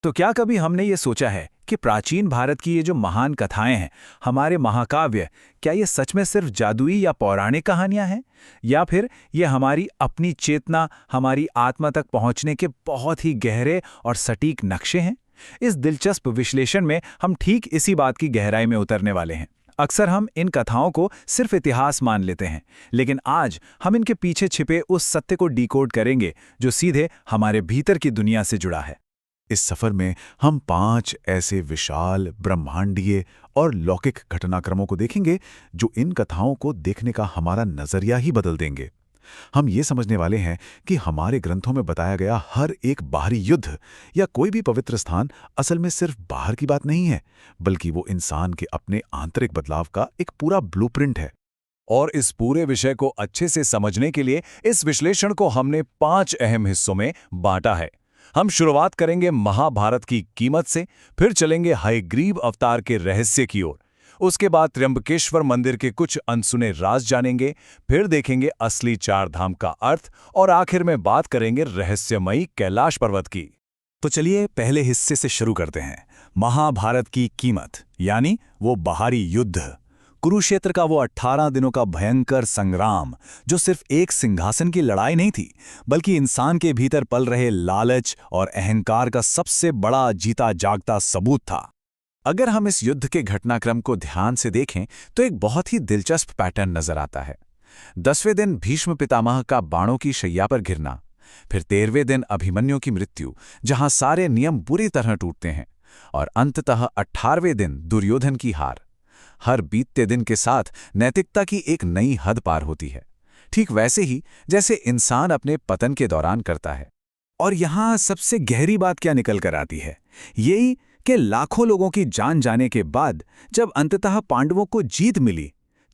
तो क्या कभी हमने ये सोचा है कि प्राचीन भारत की ये जो महान कथाएं हैं, हमारे महाकाव्य, क्या ये सच में सिर्फ जादुई या पौराणिक कहानियां हैं, या फिर ये हमारी अपनी चेतना, हमारी आत्मा तक पहुंचने के बहुत ही गहरे और सटीक नक्शे हैं? इस दिलचस्प विश्लेषण में हम ठीक इसी बात की गहराई में उतरने वाले हैं। अक्सर हम इन कथाओं को सिर्फ इतिहास मान लेते हैं, लेकिन आज हम इनके पीछे छिपे उस सत्य को डिकोड करेंगे जो सीधे हमारे भीतर की दुनिया से जुड़ा है। इस सफर में हम 5 ऐसे विशाल, ब्रह्मांडीय और लौकिक घटनाक्रमों को देखेंगे जो इन कथाओं को देखने का हमारा नजरिया ही बदल देंगे। हम ये समझने वाले हैं कि हमारे ग्रंथों में बताया गया हर एक बाहरी युद्ध या कोई भी पवित्र स्थान असल में सिर्फ बाहर की बात नहीं है, बल्कि वो इंसान के अपने आंतरिक बदलाव का एक पूरा ब्लूप्रिंट है। और इस पूरे विषय को अच्छे से समझने के लिए इस विश्लेषण को हमने 5 अहम हिस्सों में बांटा है। हम शुरुआत करेंगे महाभारत की कीमत से, फिर चलेंगे हयग्रीव अवतार के रहस्य की ओर, उसके बाद त्र्यंबकेश्वर मंदिर के कुछ अनसुने राज जानेंगे, फिर देखेंगे असली 4 धाम का अर्थ, और आखिर में बात करेंगे रहस्यमयी कैलाश पर्वत की। तो चलिए पहले हिस्से से शुरू करते हैं, महाभारत की कीमत, यानी वो बाहरी युद्ध, कुरुक्षेत्र का वो 18 दिनों का भयंकर संग्राम, जो सिर्फ एक सिंहासन की लड़ाई नहीं थी, बल्कि इंसान के भीतर पल रहे लालच और अहंकार का सबसे बड़ा जीता जागता सबूत था। अगर हम इस युद्ध के घटनाक्रम को ध्यान से देखें तो एक बहुत ही दिलचस्प पैटर्न नजर आता है। 10वें दिन भीष्म पितामह का बाणों की शैया पर गिरना, फिर 13वें दिन अभिमन्यु की मृत्यु, जहां सारे नियम बुरी तरह टूटते हैं, और अंततः 18वें दिन दुर्योधन की हार। हर बीतते दिन के साथ नैतिकता की एक नई हद पार होती है, ठीक वैसे ही जैसे इंसान अपने पतन के दौरान करता है। और यहां सबसे गहरी बात क्या निकल कर आती है, यही कि लाखों लोगों की जान जाने के बाद जब अंततः पांडवों को जीत मिली,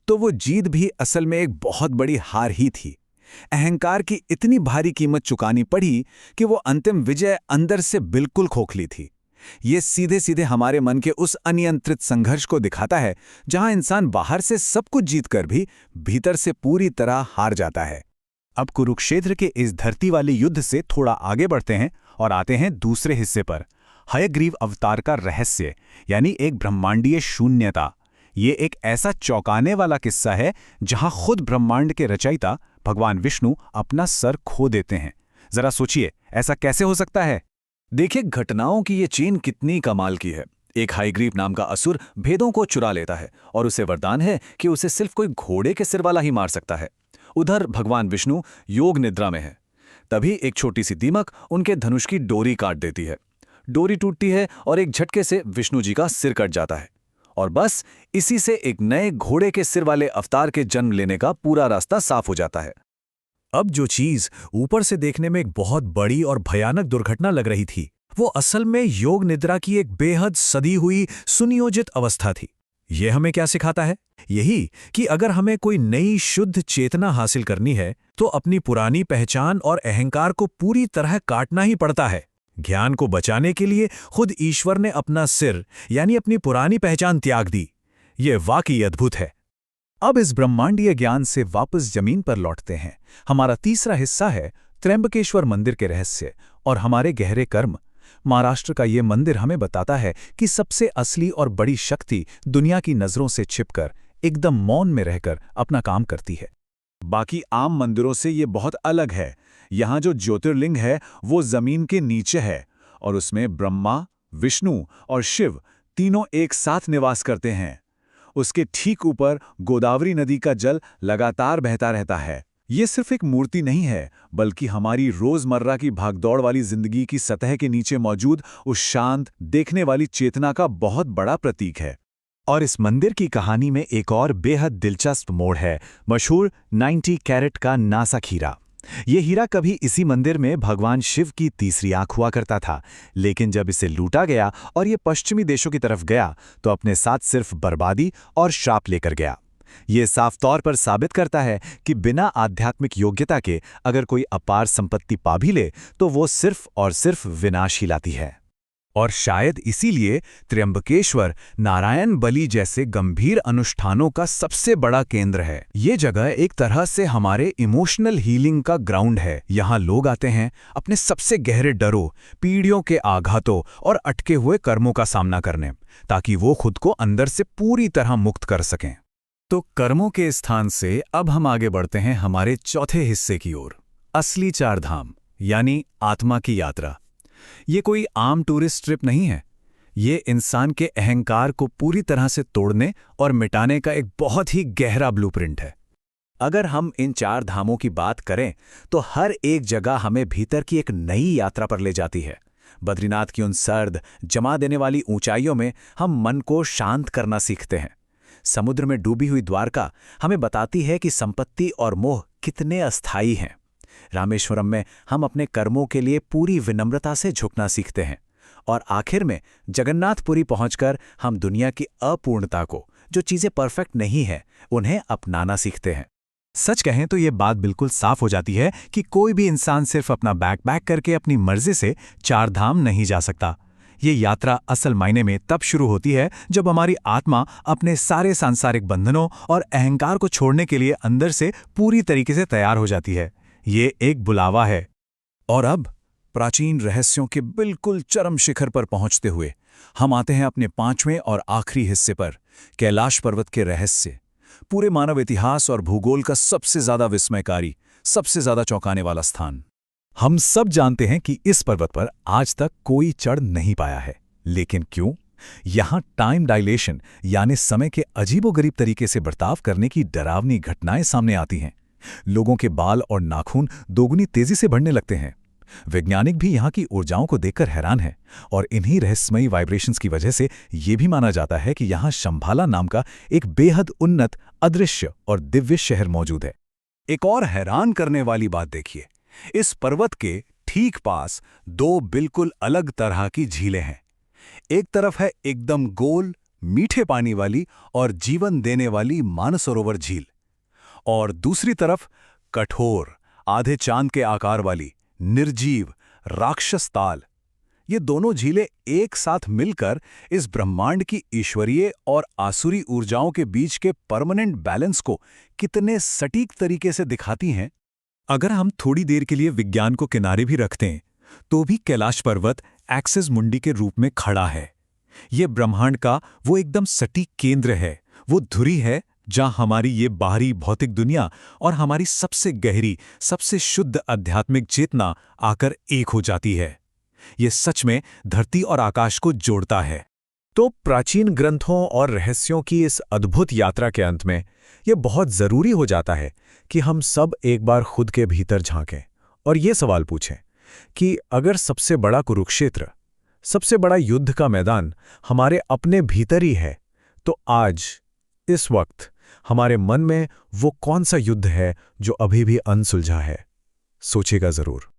तो वो जीत भी असल में एक बहुत बड़ी हार ही थी। अहंकार की इतनी भारी कीमत चुकानी पड़ी कि वो अंतिम विजय अंदर से बिल्कुल खोखली थी। ये सीधे सीधे हमारे मन के उस अनियंत्रित संघर्ष को दिखाता है, जहां इंसान बाहर से सब कुछ जीतकर भी भीतर से पूरी तरह हार जाता है। अब कुरुक्षेत्र के इस धरती वाले युद्ध से थोड़ा आगे बढ़ते हैं और आते हैं दूसरे हिस्से पर, हयग्रीव अवतार का रहस्य, यानी एक ब्रह्मांडीय शून्यता। ये एक ऐसा चौंकाने वाला किस्सा है जहां खुद ब्रह्मांड के रचयिता भगवान विष्णु अपना सर खो देते हैं। जरा सोचिए, ऐसा कैसे हो सकता है? देखिए, घटनाओं की ये चेन कितनी कमाल की है। एक हयग्रीव नाम का असुर भेदों को चुरा लेता है और उसे वरदान है कि उसे सिर्फ कोई घोड़े के सिर वाला ही मार सकता है। उधर भगवान विष्णु योग निद्रा में है। तभी एक छोटी सी दीमक उनके धनुष की डोरी काट देती है। डोरी टूटती है और एक झटके से विष्णु जी का सिर कट जाता है, और बस इसी से एक नए घोड़े के सिर वाले अवतार के जन्म लेने का पूरा रास्ता साफ हो जाता है। अब जो चीज ऊपर से देखने में एक बहुत बड़ी और भयानक दुर्घटना लग रही थी, वो असल में योग निद्रा की एक बेहद सदी हुई सुनियोजित अवस्था थी। यह हमें क्या सिखाता है? यही कि अगर हमें कोई नई शुद्ध चेतना हासिल करनी है, तो अपनी पुरानी पहचान और अहंकार को पूरी तरह काटना ही पड़ता है। ज्ञान को बचाने के लिए खुद ईश्वर ने अपना सिर, यानी अपनी पुरानी पहचान त्याग दी। ये वाकई अद्भुत है। अब इस ब्रह्मांडीय ज्ञान से वापस जमीन पर लौटते हैं। हमारा तीसरा हिस्सा है त्र्यंबकेश्वर मंदिर के रहस्य और हमारे गहरे कर्म। महाराष्ट्र का ये मंदिर हमें बताता है कि सबसे असली और बड़ी शक्ति दुनिया की नजरों से छिपकर, एकदम मौन में रहकर अपना काम करती है। बाकी आम मंदिरों से ये बहुत अलग है। यहाँ जो ज्योतिर्लिंग है वो जमीन के नीचे है, और उसमें ब्रह्मा, विष्णु और शिव तीनों एक साथ निवास करते हैं। उसके ठीक ऊपर गोदावरी नदी का जल लगातार बहता रहता है। ये सिर्फ एक मूर्ति नहीं है, बल्कि हमारी रोजमर्रा की भागदौड़ वाली जिंदगी की सतह के नीचे मौजूद उस शांत, देखने वाली चेतना का बहुत बड़ा प्रतीक है। और इस मंदिर की कहानी में एक और बेहद दिलचस्प मोड़ है, मशहूर 90 कैरेट का नासक हीरा। ये हीरा कभी इसी मंदिर में भगवान शिव की तीसरी आंख हुआ करता था, लेकिन जब इसे लूटा गया और ये पश्चिमी देशों की तरफ गया, तो अपने साथ सिर्फ बर्बादी और श्राप लेकर गया। ये साफ तौर पर साबित करता है कि बिना आध्यात्मिक योग्यता के अगर कोई अपार संपत्ति पा भी ले, तो वो सिर्फ और सिर्फ विनाश ही लाती है। और शायद इसीलिए त्र्यंबकेश्वर नारायण बलि जैसे गंभीर अनुष्ठानों का सबसे बड़ा केंद्र है। ये जगह एक तरह से हमारे इमोशनल हीलिंग का ग्राउंड है। यहाँ लोग आते हैं अपने सबसे गहरे डरों, पीढ़ियों के आघातों और अटके हुए कर्मों का सामना करने, ताकि वो खुद को अंदर से पूरी तरह मुक्त कर सकें। तो कर्मों के स्थान से अब हम आगे बढ़ते हैं हमारे चौथे हिस्से की ओर, असली चार धाम यानी आत्मा की यात्रा। ये कोई आम टूरिस्ट ट्रिप नहीं है। ये इंसान के अहंकार को पूरी तरह से तोड़ने और मिटाने का एक बहुत ही गहरा ब्लूप्रिंट है। अगर हम इन चार धामों की बात करें तो हर एक जगह हमें भीतर की एक नई यात्रा पर ले जाती है। बद्रीनाथ की उन सर्द, जमा देने वाली ऊंचाइयों में हम मन को शांत करना सीखते हैं। समुद्र में डूबी हुई द्वारका हमें बताती है कि संपत्ति और मोह कितने अस्थायी हैं। रामेश्वरम में हम अपने कर्मों के लिए पूरी विनम्रता से झुकना सीखते हैं। और आखिर में जगन्नाथपुरी पहुंचकर हम दुनिया की अपूर्णता को, जो चीज़ें परफेक्ट नहीं है, उन्हें अपनाना सीखते हैं। सच कहें तो ये बात बिल्कुल साफ हो जाती है कि कोई भी इंसान सिर्फ अपना बैकपैक करके अपनी मर्जी से चार धाम नहीं जा सकता। ये यात्रा असल मायने में तब शुरू होती है जब हमारी आत्मा अपने सारे सांसारिक बंधनों और अहंकार को छोड़ने के लिए अंदर से पूरी तरीके से तैयार हो जाती है। ये एक बुलावा है। और अब प्राचीन रहस्यों के बिल्कुल चरम शिखर पर पहुंचते हुए हम आते हैं अपने पांचवें और आखिरी हिस्से पर, कैलाश पर्वत के रहस्य। पूरे मानव इतिहास और भूगोल का सबसे ज्यादा विस्मयकारी, सबसे ज्यादा चौंकाने वाला स्थान। हम सब जानते हैं कि इस पर्वत पर आज तक कोई चढ़ नहीं पाया है, लेकिन क्यों? यहाँ टाइम डायलेशन यानी समय के अजीबोगरीब तरीके से बर्ताव करने की डरावनी घटनाएं सामने आती हैं। लोगों के बाल और नाखून दोगुनी तेजी से बढ़ने लगते हैं। वैज्ञानिक भी यहाँ की ऊर्जाओं को देखकर हैरान हैं, और इन्हीं रहस्यमयी वाइब्रेशंस की वजह से ये भी माना जाता है कि यहाँ शंभाला नाम का एक बेहद उन्नत, अदृश्य और दिव्य शहर मौजूद है। एक और हैरान करने वाली बात देखिए, इस पर्वत के ठीक पास दो बिल्कुल अलग तरह की झीलें हैं। एक तरफ है एकदम गोल, मीठे पानी वाली और जीवन देने वाली मानसरोवर झील, और दूसरी तरफ कठोर, आधे चांद के आकार वाली निर्जीव राक्षस ताल। ये दोनों झीलें एक साथ मिलकर इस ब्रह्मांड की ईश्वरीय और आसुरी ऊर्जाओं के बीच के परमानेंट बैलेंस को कितने सटीक तरीके से दिखाती हैं। अगर हम थोड़ी देर के लिए विज्ञान को किनारे भी रखते हैं, तो भी कैलाश पर्वत एक्सिस मुंडी के रूप में खड़ा है। ये ब्रह्मांड का वो एकदम सटीक केंद्र है, वो धुरी है जहां हमारी ये बाहरी भौतिक दुनिया और हमारी सबसे गहरी, सबसे शुद्ध आध्यात्मिक चेतना आकर एक हो जाती है। ये सच में धरती और आकाश को जोड़ता है। तो प्राचीन ग्रंथों और रहस्यों की इस अद्भुत यात्रा के अंत में ये बहुत जरूरी हो जाता है कि हम सब एक बार खुद के भीतर झांकें और ये सवाल पूछें कि अगर सबसे बड़ा कुरुक्षेत्र, सबसे बड़ा युद्ध का मैदान हमारे अपने भीतर ही है, तो आज इस वक्त हमारे मन में वो कौन सा युद्ध है जो अभी भी अनसुलझा है? सोचिएगा जरूर।